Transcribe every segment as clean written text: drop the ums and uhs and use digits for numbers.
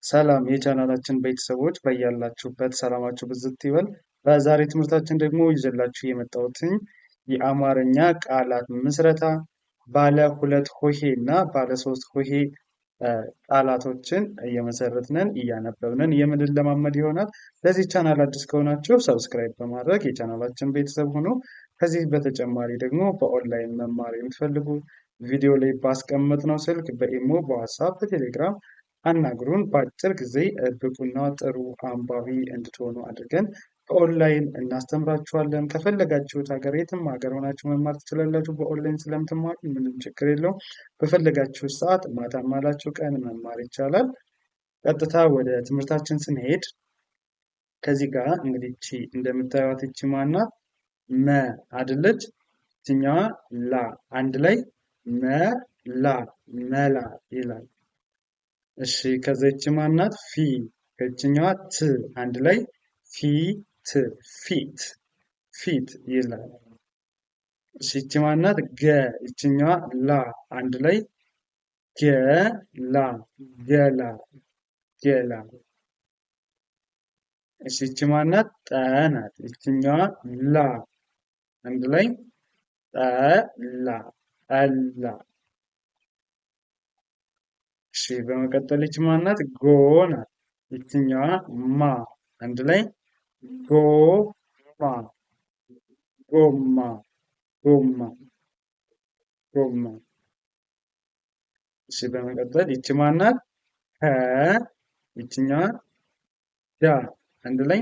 ሰላም የቻናላችን ቤተሰቦች በያላችሁበት ሰላማችሁ ብዝት ይበል። በዛሬ ትምህርታችን ደግሞ ይዘላችሁ የመጣሁትኝ የአማርኛ ቃላት ምስረታ ባለ ሁለት ሆሄ እና ባለ ሶስት ሆሄ ቃላቶችን እየመሰረትንን እያነበብንን የምንለማመድ ይሆናል። ለዚህ ቻናል አዲስ ከሆናችሁ ሰብስክራይብ በማድረግ የቻናላችን ቤተሰብ ሆኖ ከዚህ በተጨማሪ ደግሞ በኦንላይን መማር የምትፈልጉ ቪዲዮ ላይ ባስቀመጥነው ስልክ በኢሞ፣ በዋትስአፕ፣ በቴሌግራም አናግሩን። በአጭር ጊዜ ብቁና ጥሩ አንባቢ እንድትሆኑ አድርገን በኦንላይን እናስተምራችኋለን። ከፈለጋችሁት ሀገር የትም ሀገር ሆናችሁ መማር ትችላላችሁ። በኦንላይን ስለምትማሩ ምንም ችግር የለውም። በፈለጋችሁ ሰዓት ማታም አላችሁ ቀን መማር ይቻላል። ቀጥታ ወደ ትምህርታችን ስንሄድ ከዚህ ጋር እንግዲህ እቺ እንደምታዩት እቺ ማናት? መ አይደለች? እችኛዋ ላ አንድ ላይ መላ መላ ይላል። እሺ ከዚች ማናት? ፊ ከዚችኛዋ ት አንድ ላይ ፊት ፊት ፊት ይላል። እሺ እቺ ማናት? ገ ይችኛዋ ላ አንድ ላይ ገላ ገላ ገላ። እሺ እቺ ማናት? ጠ ናት። ይችኛዋ ላ አንድ ላይ ጠላ ጠላ። እሺ በመቀጠል ይች ማናት? ጎ ናት። ይችኛዋ ማ አንድ ላይ ጎማ ጎማ ጎማ ጎማ። እሺ በመቀጠል ይች ማናት? ከ ይችኛዋ ዳ አንድ ላይ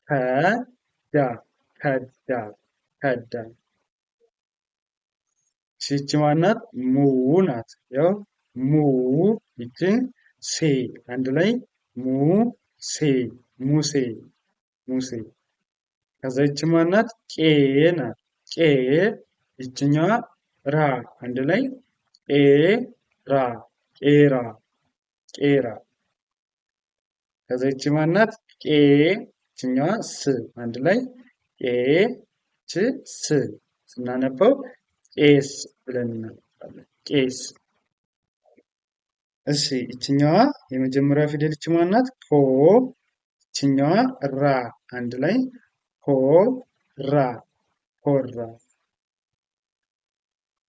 ከዳ ከዳ ከዳ። እሺ ይች ማናት? ሙ ናት። ያው ሙ ይቺ ሴ አንድ ላይ ሙሴ ሙሴ ሙሴ። ከዛ ይቺ ማናት? ቄ ናት። ቄ ይችኛዋ ራ አንድ ላይ ቄራ ቄራ ቄራ። ከዛ ይቺ ማናት? ቄ ይችኛዋ ስ አንድ ላይ ቄ ስ ስናነበው ቄስ ብለን እናነባለን። ቄስ። እሺ ይችኛዋ የመጀመሪያ ፊደል ይች ማናት? ኮ ይችኛዋ ራ አንድ ላይ ኮራ ኮራ።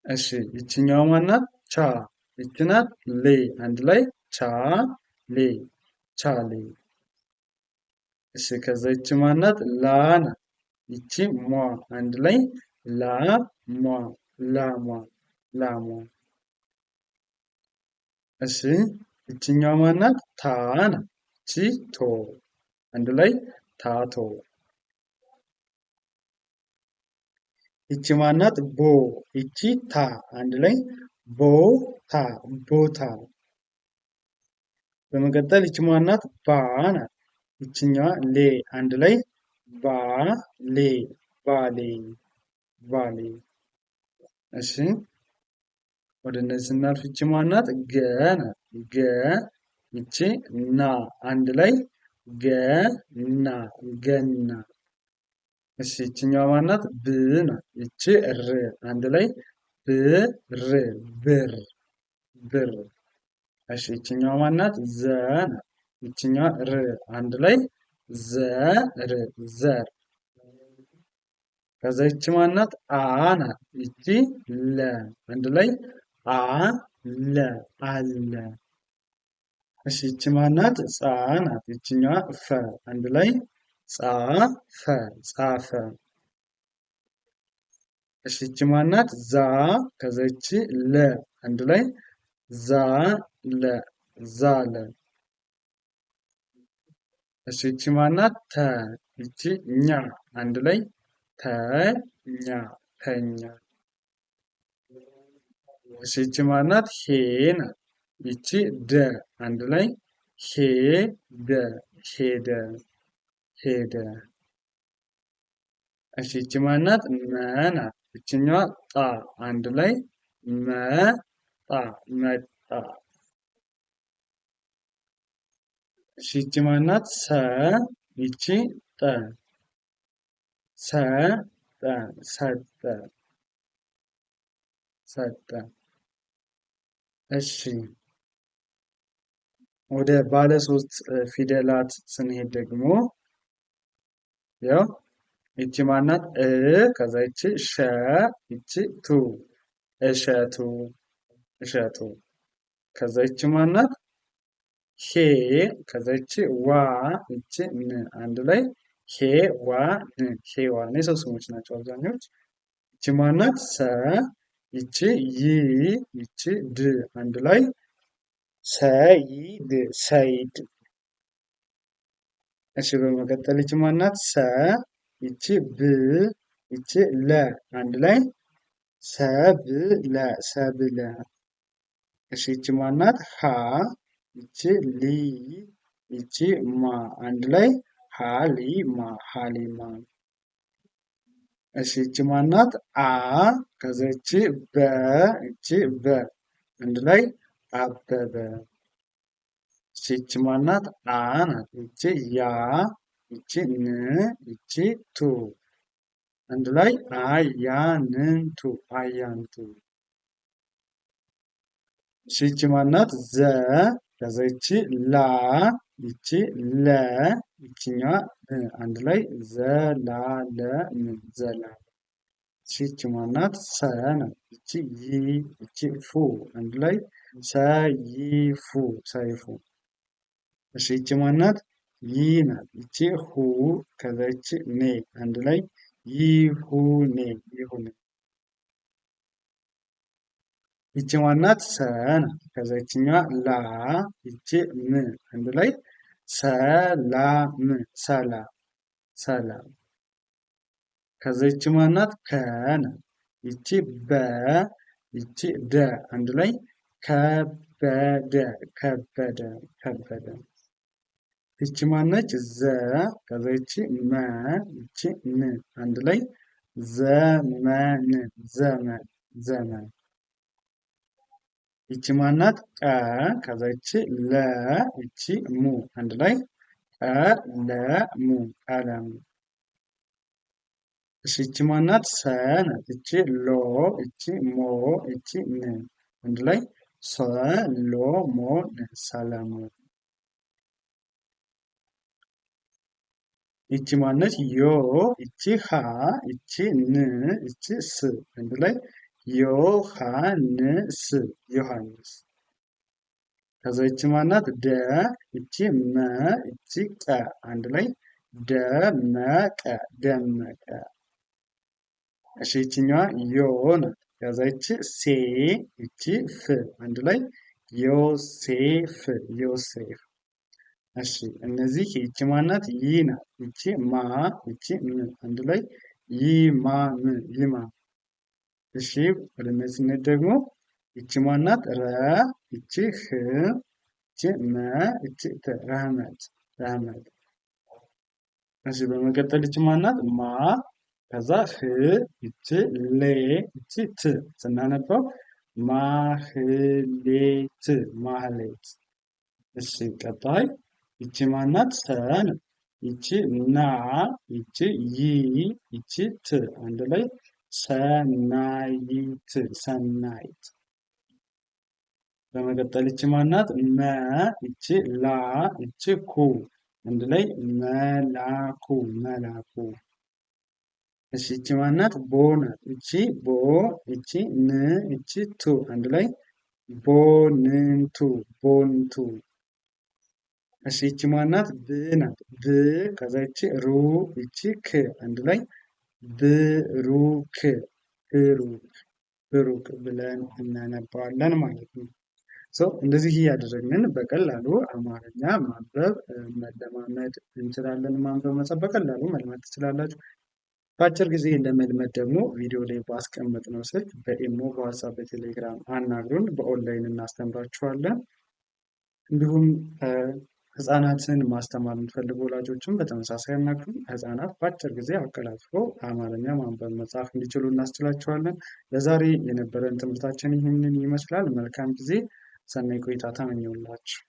እሺ ይችኛዋ ማናት? ቻ ይች ናት። ሌ አንድ ላይ ቻ ሌ ቻሌ። እሺ ከዛ ይች ማናት? ላ ናት። ይቺ ሟ አንድ ላይ ላ ሟ ላሟ ላሟ። እሺ ይችኛዋ ማናት? ታ ናት። ይቺ ቶ አንድ ላይ ታቶ። ይቺ ማናት? ቦ ይቺ ታ አንድ ላይ ቦታ ቦታ። በመቀጠል ይቺ ማናት? ባ ናት። ይችኛዋ ሌ አንድ ላይ ባሌ ባሌ ባሌ። እሺ ወደ እነዚህ ስናልፍ ይቺ ማናት? ገ ናት። ገ ይቺ ና አንድ ላይ ገና ገና። እሺ ይችኛዋ ማናት? ብ ናት። ይቺ ር አንድ ላይ ብር ብር ብር። እሺ ይችኛዋ ማናት? ዘ ናት። ይችኛዋ ር አንድ ላይ ዘር ዘር። ከዛ ይቺ ማናት? አ ናት። ይቺ ለ አንድ ላይ አለ አለ። እሺ ይቺ ማናት? ጻ ናት። ይችኛዋ ፈ አንድ ላይ ጻፈ ጻፈ። እሺ ይቺ ማናት? ዛ ከዛ ይቺ ለ አንድ ላይ ዛለ ዛለ። እሺ ይቺ ማናት? ተ ይቺ ኛ አንድ ላይ ተኛ ተኛ። እሺ ይቺ ማናት? ሄ ናት። ይቺ ደ አንድ ላይ ሄደ ሄደ ሄደ። እሺ ይቺ ማናት? መ ናት። ይችኛዋ ጣ አንድ ላይ መጣ መጣ። እሺ ይቺ ማናት? ሰ ይቺ ጠ ሰጠ ሰጠ ሰጠ። እሺ ወደ ባለ ሶስት ፊደላት ስንሄድ ደግሞ ያው ይቺ ማናት? ከዛ ይቺ ሸ፣ ይቺ ቱ፣ እሸቱ፣ እሸቱ። ከዛ ይቺ ማናት? ሄ፣ ከዛ ይቺ ዋ፣ ይቺ ን፣ አንድ ላይ ሄ ዋ ን፣ ሄዋን። የሰው ስሞች ናቸው አብዛኞች። ይቺ ማናት? ሰ፣ ይቺ ይ፣ ይቺ ድ፣ አንድ ላይ ሰይድ፣ ሰይድ። እሺ በመቀጠል ይቺ ማናት? ሰ፣ ይቺ ብ፣ ይቺ ለ፣ አንድ ላይ ሰብለ፣ ሰብለ። እሺ ይቺ ማናት? ሀ፣ ይቺ ሊ፣ ይቺ ማ፣ አንድ ላይ ሀሊማ፣ ሀሊማ። እሺ ይቺ ማናት? አ፣ ከዛ ይቺ በ፣ ይቺ በ፣ አንድ ላይ አበበ። እሺ ይቺ ማናት? አ ናት። ይቺ ያ፣ ይቺ ን፣ ይቺ ቱ፣ አንድ ላይ አያንቱ፣ አያንቱ። እሺ ይቺ ማናት? ዘ፣ ከዛ ይቺ ላ፣ ይቺ ለ፣ ይቺኛዋ አንድ ላይ ዘላለም፣ ዘላለም። እሺ ይቺ ማናት? ሰ ናት። ይቺ ይ፣ ይቺ ፉ፣ አንድ ላይ ሰይፉ፣ ሰይፉ። እሺ ይቺ ማናት? ይ ናት። ይቺ ሁ፣ ከዛ ይቺ ኔ፣ አንድ ላይ ይሁኔ፣ ይሁኔ። ይቺ ማናት? ሰ ናት። ከዛ ይቺኛዋ ላ፣ ይቺ ም፣ አንድ ላይ ሰላም፣ ሰላም፣ ሰላም። ከዛ ይቺ ማናት? ከ ናት። ይቺ በ፣ ይቺ ደ፣ አንድ ላይ ከበደ፣ ከበደ፣ ከበደ። ይቺ ማነች? ዘ፣ ከዛ ይቺ መ፣ ይቺ ን፣ አንድ ላይ ዘመን፣ ዘመን፣ ዘመን። ይቺ ማናት? ቀ፣ ከዛ ይቺ ለ፣ ይቺ ሙ፣ አንድ ላይ ቀለሙ፣ ቀለሙ። እሺ ይቺ ማናት? ሰ ናት። ይቺ ሎ፣ ይቺ ሞ፣ ይቺ ን፣ አንድ ላይ ሰሎሞን፣ ሰለሞን። ይቺ ማነች? ዮ፣ ይቺ ሀ፣ ይቺ ን፣ ይቺ ስ፣ አንድ ላይ ዮሐንስ፣ ዮሐንስ። ከዛ ይቺ ማናት? ደ፣ ይቺ መ፣ ይቺ ቀ፣ አንድ ላይ ደመቀ፣ ደመቀ። እሺ ይቺኛዋ ዮ ናት። ከዛ ይቺ ሴ፣ ይቺ ፍ፣ አንድ ላይ ዮሴፍ፣ ዮሴፍ። እሺ እነዚህ ይቺ ማናት? ይ ናት። ይቺ ማ፣ ይቺ ም፣ አንድ ላይ ይማም፣ ይማም። እሺ ወደ እነዚህ ስንሄድ ደግሞ ይቺ ማናት? ረ፣ ይቺ ህ፣ ይቺ መ፣ ይቺ ተ፣ ረህመት፣ ረህመት። እሺ በመቀጠል ይቺ ማናት? ማ፣ ከዛ ህ፣ ይቺ ሌ፣ ይቺ ት፣ ስናነበው ማህሌት፣ ማህሌት። እሺ ቀጣይ ይቺ ማናት? ሰ ናት። ይቺ ና፣ ይቺ ይ፣ ይቺ ት፣ አንድ ላይ ሰናይት፣ ሰናይት። በመቀጠል ይቺ ማናት? መ፣ ይቺ ላ፣ ይቺ ኩ፣ አንድ ላይ መላኩ፣ መላኩ። እሺ ይቺ ማናት? ቦ ናት። ይቺ ቦ፣ ይቺ ን፣ ይቺ ቱ፣ አንድ ላይ ቦንንቱ፣ ቦንቱ። እሺ ይቺ ማናት? ብ ናት። ብ፣ ከዛ ይቺ ሩ፣ ይቺ ክ፣ አንድ ላይ ብሩክ፣ ብሩክ፣ ብሩክ ብለን እናነባዋለን ማለት ነው። እንደዚህ እያደረግን በቀላሉ አማርኛ ማንበብ መለማመድ እንችላለን። ማንበብ መጻፍ በቀላሉ መልመድ ትችላላችሁ። በአጭር ጊዜ ለመልመድ ደግሞ ቪዲዮ ላይ ባስቀመጥነው ስልክ በኢሞ፣ በዋትስአፕ፣ በቴሌግራም አናግሩን። በኦንላይን እናስተምራችኋለን። እንዲሁም ህጻናትን ማስተማር የምትፈልጉ ወላጆችም በተመሳሳይ አናግሩን። ህጻናት በአጭር ጊዜ አቀላጥፈው አማርኛ ማንበብ መጻፍ እንዲችሉ እናስችላቸዋለን። ለዛሬ የነበረን ትምህርታችን ይህንን ይመስላል። መልካም ጊዜ፣ ሰናይ ቆይታ ተመኘሁላችሁ።